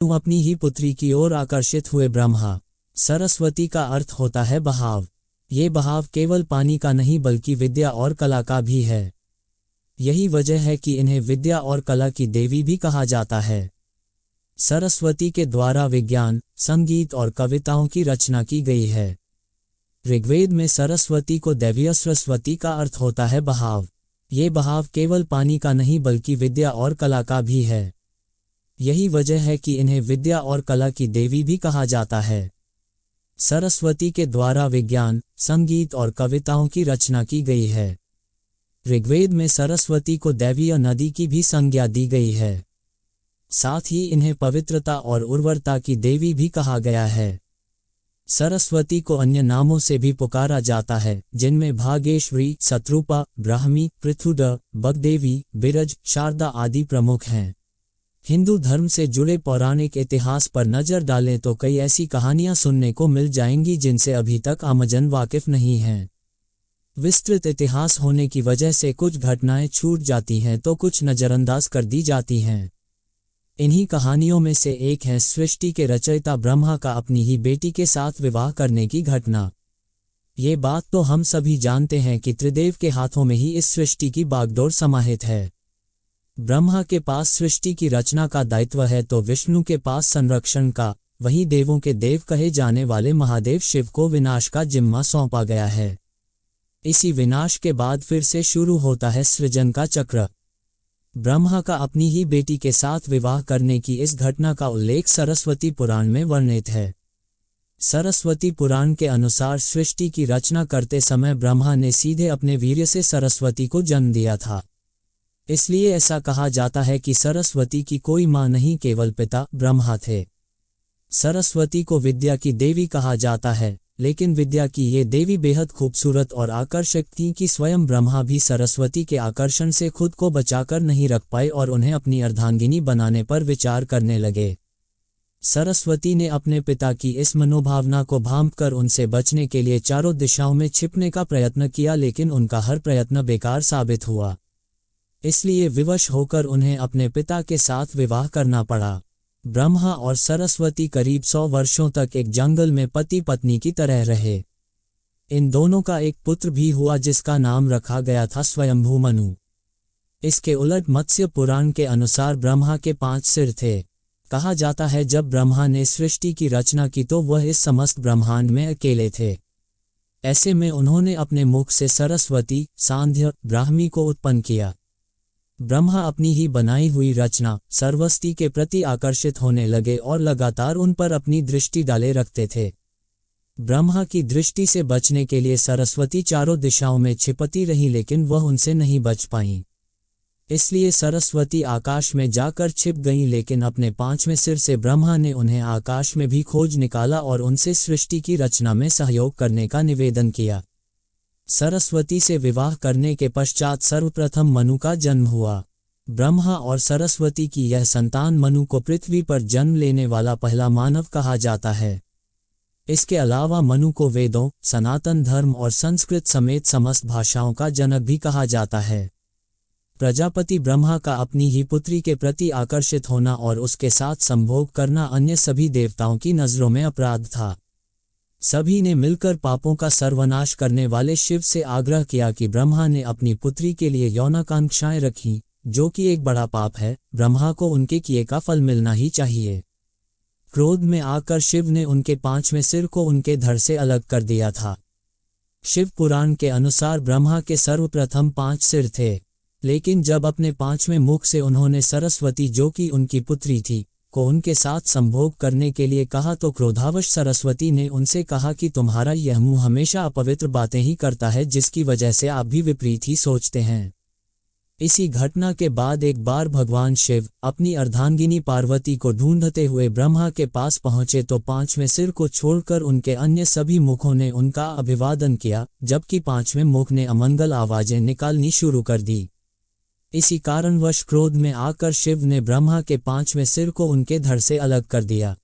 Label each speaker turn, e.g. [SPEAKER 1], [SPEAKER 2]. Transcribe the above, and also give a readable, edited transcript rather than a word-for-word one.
[SPEAKER 1] अपनी ही पुत्री की ओर आकर्षित हुए ब्रह्मा। सरस्वती का अर्थ होता है बहाव। ये बहाव केवल पानी का नहीं बल्कि विद्या और कला का भी है। यही वजह है कि इन्हें विद्या और कला की देवी भी कहा जाता है। सरस्वती के द्वारा विज्ञान, संगीत और कविताओं की रचना की गई है। ऋग्वेद में सरस्वती को दैवीय सरस्वती का अर्थ होता है बहाव। ये बहाव केवल पानी का नहीं बल्कि विद्या और कला का भी है। यही वजह है कि इन्हें विद्या और कला की देवी भी कहा जाता है। सरस्वती के द्वारा विज्ञान, संगीत और कविताओं की रचना की गई है। ऋग्वेद में सरस्वती को दैवीय नदी की भी संज्ञा दी गई है। साथ ही इन्हें पवित्रता और उर्वरता की देवी भी कहा गया है। सरस्वती को अन्य नामों से भी पुकारा जाता है, जिनमें भागेश्वरी, शत्रुपा, ब्राह्मी, पृथुदा, बगदेवी, बिरज, शारदा आदि प्रमुख हैं। हिंदू धर्म से जुड़े पौराणिक इतिहास पर नजर डालें तो कई ऐसी कहानियां सुनने को मिल जाएंगी जिनसे अभी तक आमजन वाकिफ नहीं हैं। विस्तृत इतिहास होने की वजह से कुछ घटनाएं छूट जाती हैं तो कुछ नजरअंदाज कर दी जाती हैं। इन्हीं कहानियों में से एक है सृष्टि के रचयिता ब्रह्मा का अपनी ही बेटी के साथ विवाह करने की घटना। ये बात तो हम सभी जानते हैं कि त्रिदेव के हाथों में ही इस सृष्टि की बागडोर समाहित है। ब्रह्मा के पास सृष्टि की रचना का दायित्व है तो विष्णु के पास संरक्षण का, वहीं देवों के देव कहे जाने वाले महादेव शिव को विनाश का जिम्मा सौंपा गया है। इसी विनाश के बाद फिर से शुरू होता है सृजन का चक्र। ब्रह्मा का अपनी ही बेटी के साथ विवाह करने की इस घटना का उल्लेख सरस्वती पुराण में वर्णित है। सरस्वती पुराण के अनुसार सृष्टि की रचना करते समय ब्रह्मा ने सीधे अपने वीर्य से सरस्वती को जन्म दिया था। इसलिए ऐसा कहा जाता है कि सरस्वती की कोई मां नहीं, केवल पिता ब्रह्मा थे। सरस्वती को विद्या की देवी कहा जाता है, लेकिन विद्या की ये देवी बेहद खूबसूरत और आकर्षक थी कि स्वयं ब्रह्मा भी सरस्वती के आकर्षण से खुद को बचाकर नहीं रख पाए और उन्हें अपनी अर्धांगिनी बनाने पर विचार करने लगे। सरस्वती ने अपने पिता की इस मनोभावना को भांपकर उनसे बचने के लिए चारों दिशाओं में छिपने का प्रयत्न किया, लेकिन उनका हर प्रयत्न बेकार साबित हुआ। इसलिए विवश होकर उन्हें अपने पिता के साथ विवाह करना पड़ा। ब्रह्मा और सरस्वती करीब 100 वर्षों तक एक जंगल में पति पत्नी की तरह रहे। इन दोनों का एक पुत्र भी हुआ जिसका नाम रखा गया था स्वयंभू मनु। इसके उलट मत्स्य पुराण के अनुसार ब्रह्मा के 5 सिर थे। कहा जाता है जब ब्रह्मा ने सृष्टि की रचना की तो वह इस समस्त ब्रह्मांड में अकेले थे। ऐसे में उन्होंने अपने मुख से सरस्वती, सांध्य, ब्राह्मी को उत्पन्न किया। ब्रह्मा अपनी ही बनाई हुई रचना सरस्वती के प्रति आकर्षित होने लगे और लगातार उन पर अपनी दृष्टि डाले रखते थे। ब्रह्मा की दृष्टि से बचने के लिए सरस्वती चारों दिशाओं में छिपती रही, लेकिन वह उनसे नहीं बच पाईं। इसलिए सरस्वती आकाश में जाकर छिप गईं, लेकिन अपने 5वें सिर से ब्रह्मा ने उन्हें आकाश में भी खोज निकाला और उनसे सृष्टि की रचना में सहयोग करने का निवेदन किया। सरस्वती से विवाह करने के पश्चात सर्वप्रथम मनु का जन्म हुआ। ब्रह्मा और सरस्वती की यह संतान मनु को पृथ्वी पर जन्म लेने वाला पहला मानव कहा जाता है। इसके अलावा मनु को वेदों, सनातन धर्म और संस्कृत समेत समस्त भाषाओं का जनक भी कहा जाता है। प्रजापति ब्रह्मा का अपनी ही पुत्री के प्रति आकर्षित होना और उसके साथ संभोग करना अन्य सभी देवताओं की नजरों में अपराध था। सभी ने मिलकर पापों का सर्वनाश करने वाले शिव से आग्रह किया कि ब्रह्मा ने अपनी पुत्री के लिए यौनाकांक्षाएं रखीं, जो कि एक बड़ा पाप है। ब्रह्मा को उनके किए का फल मिलना ही चाहिए। क्रोध में आकर शिव ने उनके 5वें सिर को उनके धड़ से अलग कर दिया था। शिव पुराण के अनुसार ब्रह्मा के सर्वप्रथम 5 सिर थे, लेकिन जब अपने 5वें मुख से उन्होंने सरस्वती, जो कि उनकी पुत्री थी, को उनके साथ संभोग करने के लिए कहा तो क्रोधावश सरस्वती ने उनसे कहा कि तुम्हारा यह मुंह हमेशा अपवित्र बातें ही करता है, जिसकी वजह से आप भी विपरीत ही सोचते हैं। इसी घटना के बाद एक बार भगवान शिव अपनी अर्धांगिनी पार्वती को ढूंढते हुए ब्रह्मा के पास पहुंचे तो 5वें सिर को छोड़कर उनके अन्य सभी मुखों ने उनका अभिवादन किया, जबकि 5वें मुख ने अमंगल आवाजें निकालनी शुरू कर दी। इसी कारणवश क्रोध में आकर शिव ने ब्रह्मा के 5वें सिर को उनके धड़ से अलग कर दिया।